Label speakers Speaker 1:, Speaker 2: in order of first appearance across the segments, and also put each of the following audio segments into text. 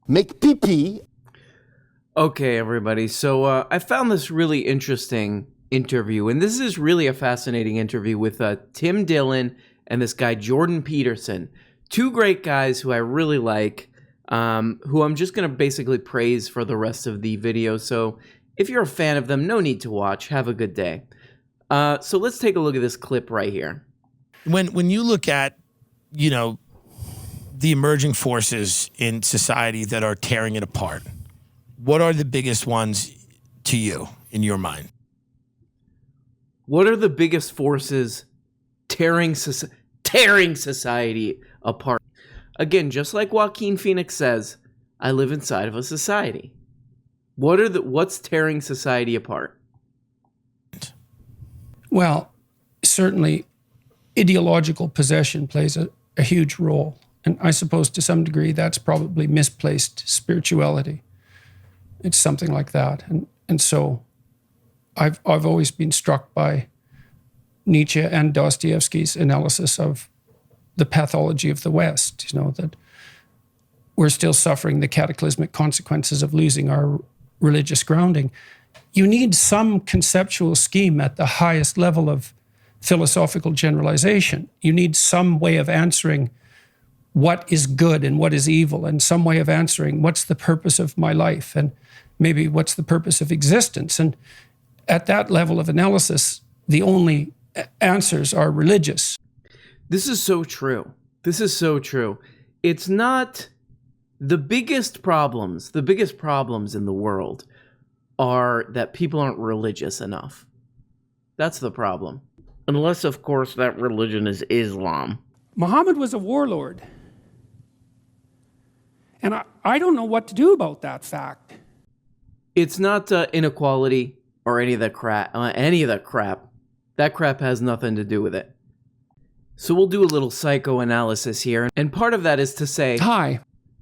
Speaker 1: make pee-pee.
Speaker 2: Okay, everybody. So I found this really interesting interview, and this is really a fascinating interview with Tim Dillon and this guy Jordan Peterson, two great guys who I really like, who I'm just going to basically praise for the rest of the video. So if you're a fan of them, no need to watch. Have a good day. So let's take a look at this clip right here.
Speaker 3: When you look at, the emerging forces in society that are tearing it apart, what are the biggest ones to you in your mind?
Speaker 2: What are the biggest forces tearing society apart? Again, just like Joaquin Phoenix says, I live inside of a society. What's tearing society apart?
Speaker 4: Well, certainly ideological possession plays a huge role. And I suppose to some degree that's probably misplaced spirituality. It's something like that. And so I've always been struck by Nietzsche and Dostoevsky's analysis of the pathology of the West, that we're still suffering the cataclysmic consequences of losing our religious grounding. You need some conceptual scheme at the highest level of philosophical generalization. You need some way of answering what is good and what is evil, and some way of answering what's the purpose of my life, and maybe what's the purpose of existence. And at that level of analysis, the only answers are religious.
Speaker 2: This is so true. This is so true. It's not the biggest problems in the world are that people aren't religious enough. That's the problem. Unless, of course, that religion is Islam.
Speaker 4: Muhammad was a warlord. And I don't know what to do about that fact.
Speaker 2: It's not inequality or any of that crap. That crap has nothing to do with it. So we'll do a little psychoanalysis here. And part of that is to say
Speaker 4: hi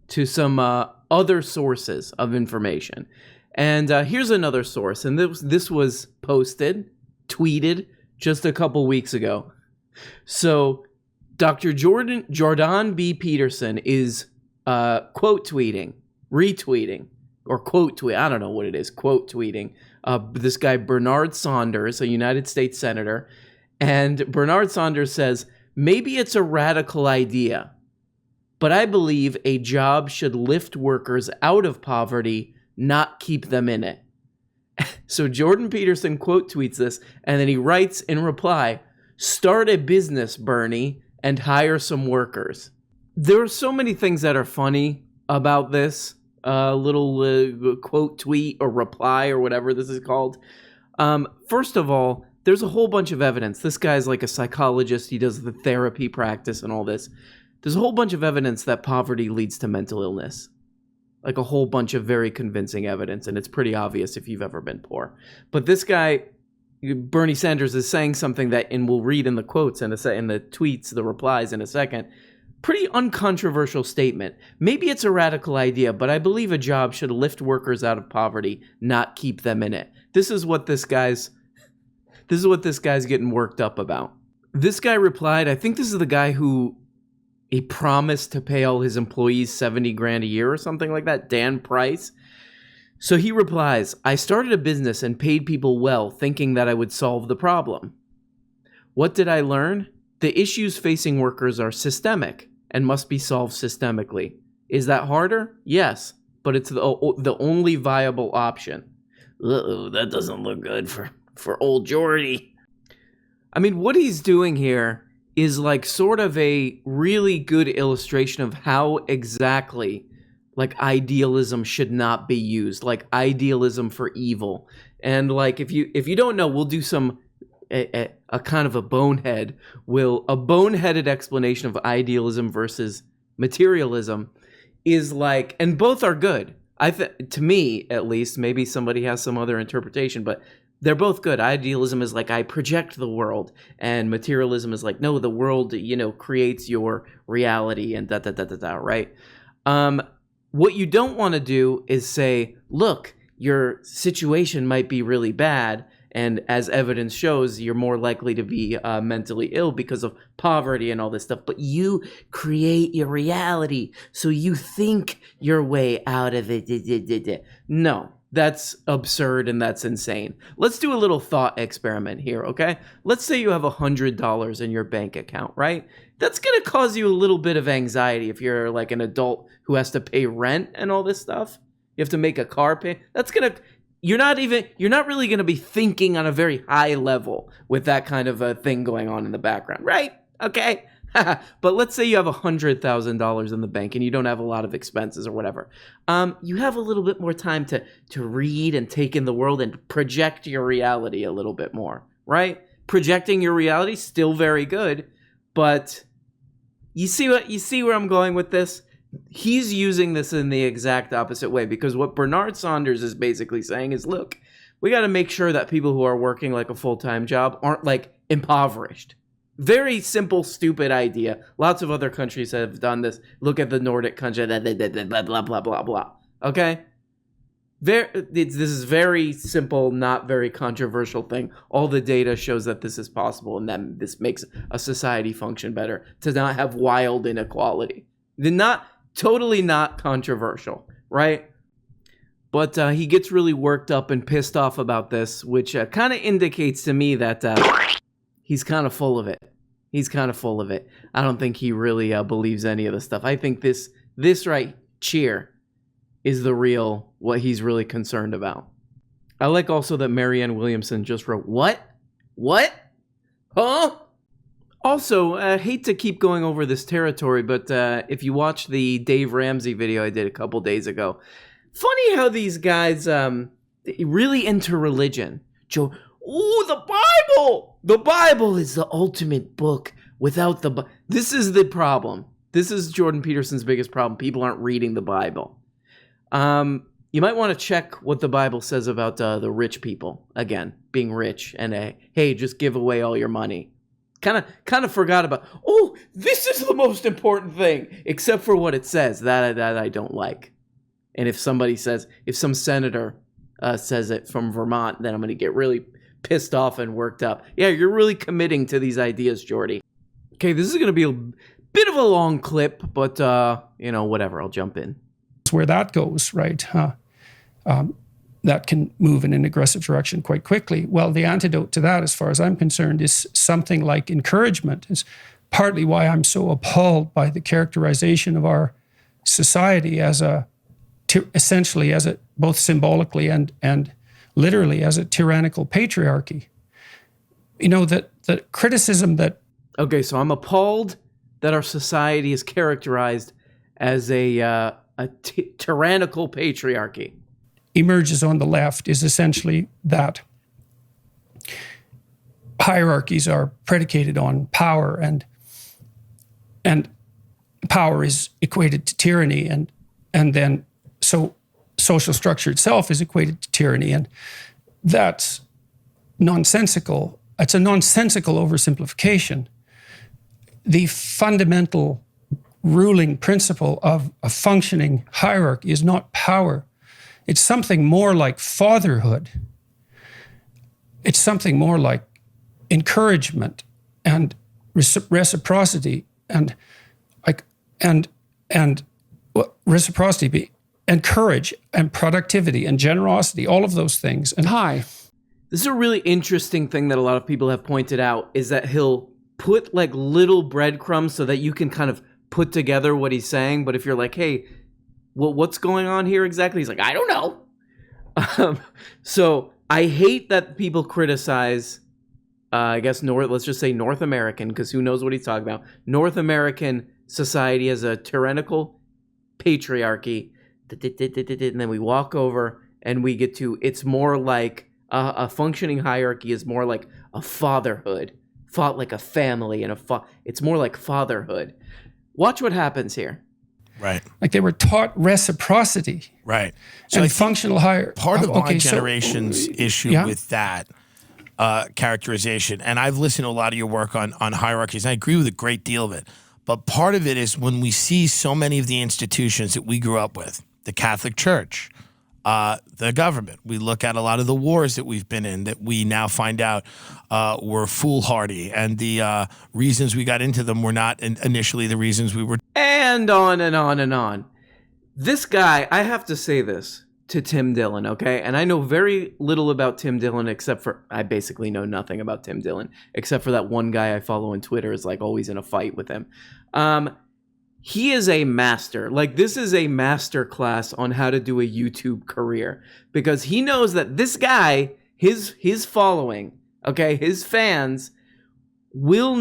Speaker 2: to some other sources of information. And here's another source. And this was tweeted just a couple weeks ago. So Dr. Jordan B. Peterson is quote tweeting, retweeting, or quote tweet. I don't know what it is. Quote tweeting. This guy, Bernard Saunders, a United States senator. And Bernard Saunders says, maybe it's a radical idea, but I believe a job should lift workers out of poverty, not keep them in it. So Jordan Peterson quote tweets this, and then he writes in reply, start a business, Bernie, and hire some workers. There are so many things that are funny about this little quote tweet or reply or whatever this is called. First of all, there's a whole bunch of evidence. This guy's like a psychologist. He does the therapy practice and all this. There's a whole bunch of evidence that poverty leads to mental illness. Like a whole bunch of very convincing evidence, and it's pretty obvious if you've ever been poor. But this guy, Bernie Sanders, is saying something that, and we'll read in the quotes and in the tweets, the replies in a second, pretty uncontroversial statement. Maybe it's a radical idea, but I believe a job should lift workers out of poverty, not keep them in it. This is what this guy's getting worked up about. This guy replied, I think this is the guy who he promised to pay all his employees $70,000 a year or something like that, Dan Price. So he replies, I started a business and paid people well, thinking that I would solve the problem. What did I learn? The issues facing workers are systemic and must be solved systemically. Is that harder? Yes, but it's the only viable option. Uh-oh, that doesn't look good for old Jordy. I mean, what he's doing here is like sort of a really good illustration of how exactly like idealism should not be used, like idealism for evil. And like if you don't know, we'll do some a kind of a boneheaded explanation of idealism versus materialism is like, and both are good. To me at least, maybe somebody has some other interpretation, but they're both good. Idealism is like, I project the world, and materialism is like, no, the world, creates your reality, and right? What you don't want to do is say, look, your situation might be really bad, And as evidence shows, you're more likely to be mentally ill because of poverty and all this stuff. But you create your reality, so you think your way out of it. No, that's absurd and that's insane. Let's do a little thought experiment here, okay? Let's say you have $100 in your bank account, right? That's going to cause you a little bit of anxiety if you're like an adult who has to pay rent and all this stuff. You have to make a car pay. That's going to... You're not really going to be thinking on a very high level with that kind of a thing going on in the background, right? Okay. But let's say you have $100,000 in the bank and you don't have a lot of expenses or whatever. You have a little bit more time to read and take in the world and project your reality a little bit more, right? Projecting your reality, still very good, but you see where I'm going with this? He's using this in the exact opposite way, because what Bernard Saunders is basically saying is, look, we got to make sure that people who are working like a full-time job aren't like impoverished. Very simple, stupid idea. Lots of other countries have done this. Look at the Nordic country, blah, blah, blah, blah, blah. Okay? This is very simple, not very controversial thing. All the data shows that this is possible, and that this makes a society function better, to not have wild inequality. Totally not controversial, right? But he gets really worked up and pissed off about this, which kind of indicates to me that he's kind of full of it. I don't think he really believes any of this stuff. I think this right cheer is the real, what he's really concerned about. I like also that Marianne Williamson just wrote, what? Huh? Also, I hate to keep going over this territory, but if you watch the Dave Ramsey video I did a couple days ago, funny how these guys really into religion. Joe, ooh, the Bible! The Bible is the ultimate book. Without the Bible, this is the problem. This is Jordan Peterson's biggest problem. People aren't reading the Bible. You might want to check what the Bible says about the rich people. Again, being rich and hey, just give away all your money. Kind of forgot about, oh, this is the most important thing, except for what it says. That I don't like. And if some senator says it from Vermont, then I'm going to get really pissed off and worked up. Yeah, you're really committing to these ideas, Jordy. Okay, this is going to be a bit of a long clip, but, whatever, I'll jump in.
Speaker 4: It's where that goes, right? That can move in an aggressive direction quite quickly. Well, the antidote to that, as far as I'm concerned, is something like encouragement. It's partly why I'm so appalled by the characterization of our society as essentially as both symbolically and literally as a tyrannical patriarchy. The criticism that...
Speaker 2: Okay, so I'm appalled that our society is characterized as a tyrannical patriarchy.
Speaker 4: Emerges on the left is essentially that hierarchies are predicated on power, and power is equated to tyranny, and then so social structure itself is equated to tyranny, and that's nonsensical. It's a nonsensical oversimplification. The fundamental ruling principle of a functioning hierarchy is not power. It's something more like fatherhood. It's something more like encouragement and reciprocity reciprocity, and courage and productivity and generosity, all of those things. And
Speaker 2: this is a really interesting thing that a lot of people have pointed out, is that he'll put like little breadcrumbs so that you can kind of put together what he's saying. But if you're like, hey, well, what's going on here exactly? He's like, I don't know. So I hate that people criticize, let's just say North American, because who knows what he's talking about. North American society as a tyrannical patriarchy. And then we walk over and we get to, it's more like a functioning hierarchy is more like a fatherhood, like a family, and it's more like fatherhood. Watch what happens here.
Speaker 3: Right.
Speaker 4: Like they were taught reciprocity.
Speaker 3: Right.
Speaker 4: So and functional hierarchy.
Speaker 3: Part of my generation's issue with that characterization, and I've listened to a lot of your work on hierarchies, and I agree with a great deal of it, but part of it is when we see so many of the institutions that we grew up with, the Catholic Church, the government. We look at a lot of the wars that we've been in that we now find out were foolhardy, and the reasons we got into them were not initially the reasons we were.
Speaker 2: And on and on and on. This guy, I have to say this to Tim Dillon, okay? And I know very little about Tim Dillon except for, I basically know nothing about Tim Dillon, except for that one guy I follow on Twitter is like always in a fight with him. He is a master. Like, this is a master class on how to do a YouTube career, because he knows that this guy, his following, okay, his fans do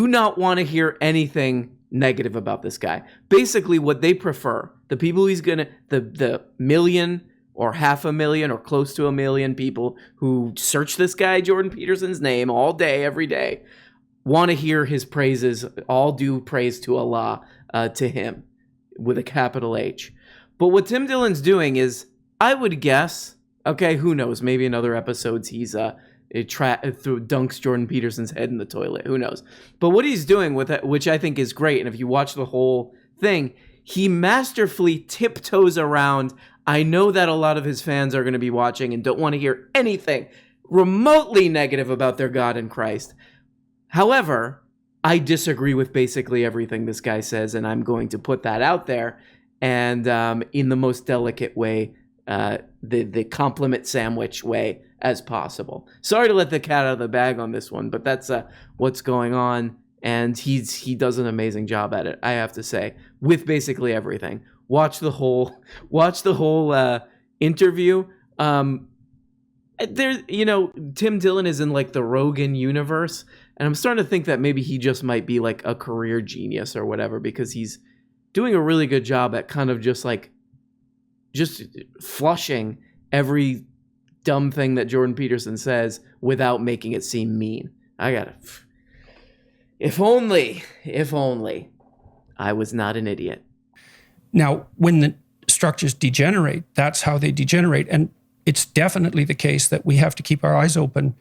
Speaker 2: not want to hear anything negative about this guy. Basically, what they prefer, the people he's gonna, the million or 500,000 or close to 1 million people who search this guy Jordan Peterson's name all day, every day, want to hear his praises, all due praise to Allah, to him, with a capital H. But what Tim Dillon's doing is, I would guess, okay, who knows, maybe in other episodes he's dunks Jordan Peterson's head in the toilet, who knows. But what he's doing with it, which I think is great, and if you watch the whole thing, he masterfully tiptoes around. I know that a lot of his fans are going to be watching and don't want to hear anything remotely negative about their God in Christ. However, I disagree with basically everything this guy says, and I'm going to put that out there, and in the most delicate way, the compliment sandwich way as possible. Sorry to let the cat out of the bag on this one, but that's what's going on, and he does an amazing job at it, I have to say, with basically everything. Watch the whole interview. Tim Dillon is in like the Rogan universe, and I'm starting to think that maybe he just might be like a career genius or whatever, because he's doing a really good job at kind of just flushing every dumb thing that Jordan Peterson says without making it seem mean. If only I was not an idiot.
Speaker 4: Now, when the structures degenerate, that's how they degenerate. And it's definitely the case that we have to keep our eyes open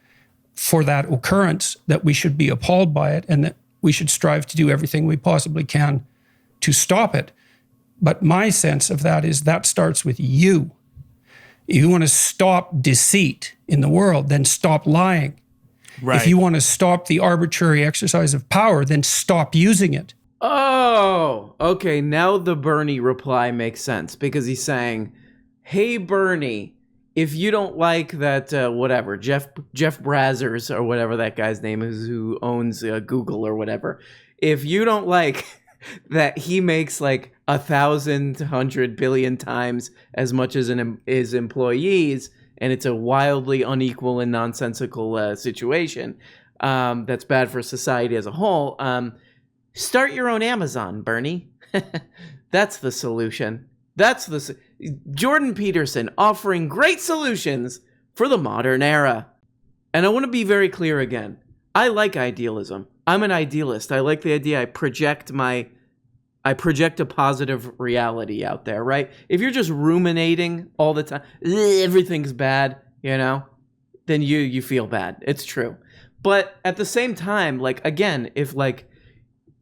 Speaker 4: for that occurrence, that we should be appalled by it, and that we should strive to do everything we possibly can to stop it. But my sense of that is that starts with you. If you want to stop deceit in the world, then stop lying.
Speaker 3: Right.
Speaker 4: If you want to stop the arbitrary exercise of power, then stop using it.
Speaker 2: Oh, okay. Now the Bernie reply makes sense, because he's saying, hey, Bernie, if you don't like that, whatever, Jeff Brazzers or whatever that guy's name is who owns Google or whatever, if you don't like that he makes like 1,100 billion times as much as his employees, and it's a wildly unequal and nonsensical situation that's bad for society as a whole, start your own Amazon, Bernie. That's the solution. Jordan Peterson offering great solutions for the modern era. And I want to be very clear again. I like idealism. I'm an idealist. I like the idea I project a positive reality out there, right? If you're just ruminating all the time, everything's bad, then you feel bad. It's true. But at the same time, like, again, if like,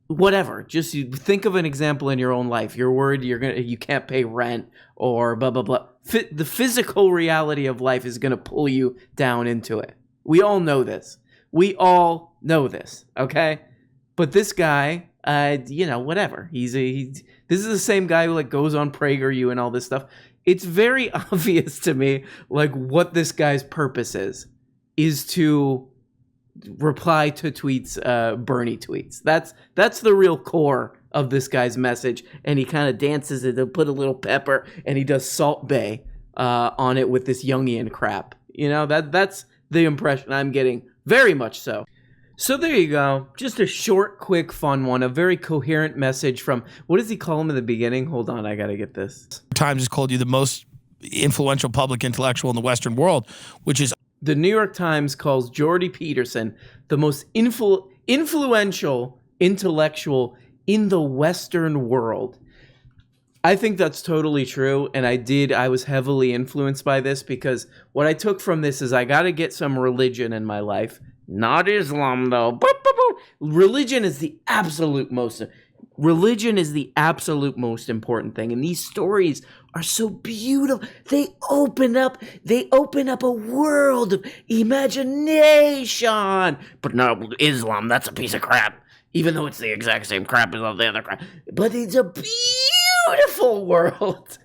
Speaker 2: whatever, just you think of an example in your own life. You're worried you can't pay rent or blah, blah, blah. The physical reality of life is going to pull you down into it. We all know this. Okay? But this guy, whatever. This is the same guy who like goes on PragerU and all this stuff. It's very obvious to me like what this guy's purpose is to reply to tweets, Bernie tweets. That's the real core of this guy's message, and he kind of dances it to put a little pepper, and he does Salt Bay on it with this Jungian crap. That's the impression I'm getting, very much so. So there you go. Just a short, quick, fun one. A very coherent message from, what does he call him in the beginning? Hold on, I gotta get this.
Speaker 3: Times has called you the most influential public intellectual in the Western world, which is...
Speaker 2: The New York Times calls Jordy Peterson the most influential intellectual in the Western world. I think that's totally true, and I was heavily influenced by this, because what I took from this is I got to get some religion in my life. Not Islam, though. Religion is the absolute most Religion is the absolute most important thing. And these stories are so beautiful. They open up a world of imagination. But no, Islam, that's a piece of crap. Even though it's the exact same crap as all the other crap. But it's a beautiful world.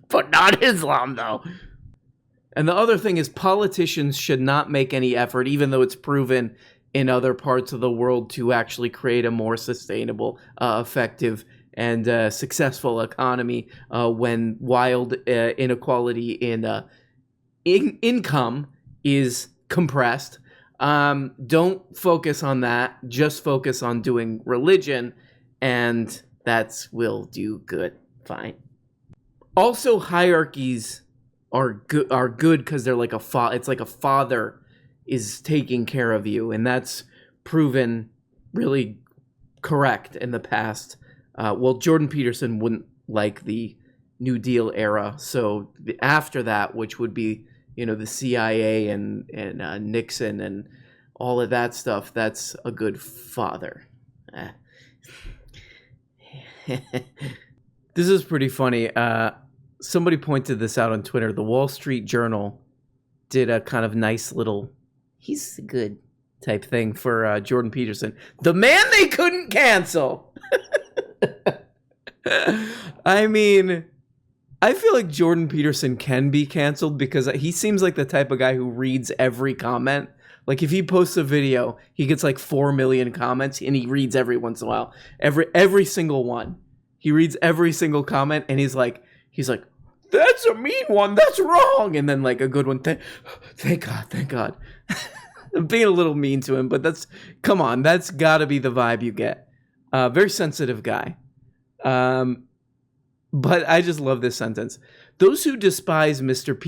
Speaker 2: but not Islam, though. And the other thing is politicians should not make any effort, even though it's proven in other parts of the world, to actually create a more sustainable, effective, and successful economy when wild inequality in income is compressed. Don't focus on that. Just focus on doing religion, and that will do good. Fine. Also, hierarchies are good because they're like it's like a father is taking care of you, and that's proven really correct in the past. Well, Jordan Peterson wouldn't like the New Deal era, so after that, which would be, you know, the CIA and Nixon and all of that stuff, that's a good father. This is pretty funny. Somebody pointed this out on Twitter. The Wall Street Journal did a kind of nice little, he's good type thing for Jordan Peterson. The man they couldn't cancel. I mean, I feel like Jordan Peterson can be canceled because he seems like the type of guy who reads every comment. Like if he posts a video, he gets like 4 million comments and he reads every once in a while. Every single one. He reads every single comment and he's like, that's a mean one. That's wrong. And then like a good one. Thank God. I'm being a little mean to him, but come on. That's got to be the vibe you get. Very sensitive guy. But I just love this sentence. Those who despise Mr.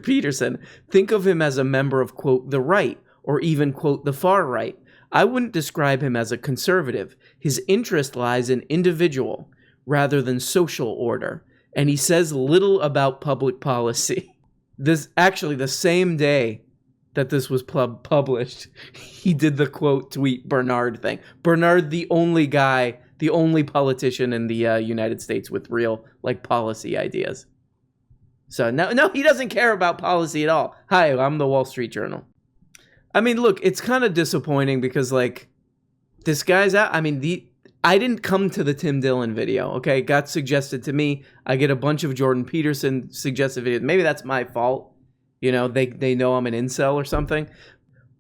Speaker 2: Peterson think of him as a member of, quote, the right, or even, quote, the far right. I wouldn't describe him as a conservative. His interest lies in individual rather than social order. And he says little about public policy. This actually, the same day that this was published, he did the quote tweet Bernard thing. Bernard, the only politician in the United States with real like policy ideas. So no, he doesn't care about policy at all. Hi, I'm the Wall Street Journal. I mean, look, it's kind of disappointing because like this guy's out. I mean, I didn't come to the Tim Dillon video, okay? It got suggested to me. I get a bunch of Jordan Peterson suggested videos. Maybe that's my fault. You know, they know I'm an incel or something.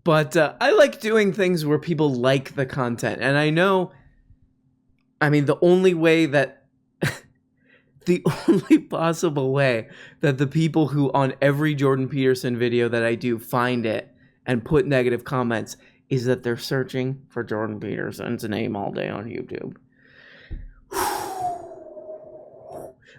Speaker 2: But I like doing things where people like the content. And I know, I mean, the only possible way that the people who on every Jordan Peterson video that I do find it and put negative comments is that they're searching for Jordan Peterson's name all day on YouTube.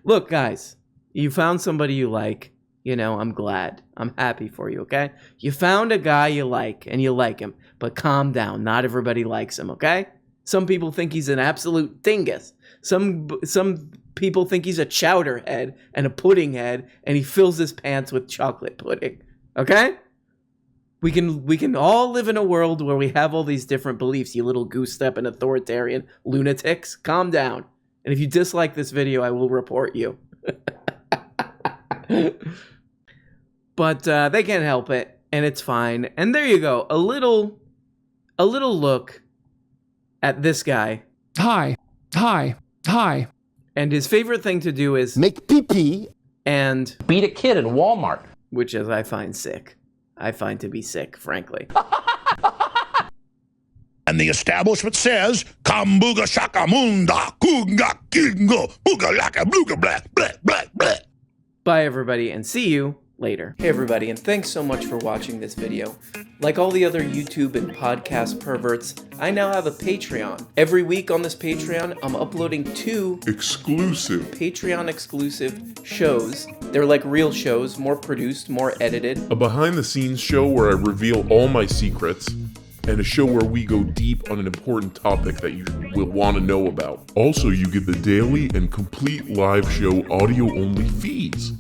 Speaker 2: Look, guys, you found somebody you like. You know, I'm glad. I'm happy for you, okay? You found a guy you like, and you like him. But calm down. Not everybody likes him, okay? Some people think he's an absolute dingus. Some people think he's a chowder head and a pudding head, and he fills his pants with chocolate pudding, okay? We can all live in a world where we have all these different beliefs, you little goose-step and authoritarian lunatics. Calm down. And if you dislike this video, I will report you. But they can't help it, and it's fine. And there you go. A little look at this guy.
Speaker 4: Hi.
Speaker 2: And his favorite thing to do is
Speaker 1: make pee-pee
Speaker 2: and
Speaker 1: beat a kid in Walmart.
Speaker 2: Which is I find sick. I find to be sick, frankly.
Speaker 5: And the establishment says, Kambuga shaka munda, kunga kingo, buga laka bluga blah, blah, blah, blah.
Speaker 2: Bye, everybody, and see you later. Hey, everybody, and thanks so much for watching this video. Like all the other YouTube and podcast perverts, I now have a Patreon. Every week on this Patreon, I'm uploading 2
Speaker 6: exclusive
Speaker 2: Patreon-exclusive shows. They're like real shows, more produced, more edited.
Speaker 6: A behind-the-scenes show where I reveal all my secrets, and a show where we go deep on an important topic that you will want to know about. Also, you get the daily and complete live show audio-only feeds.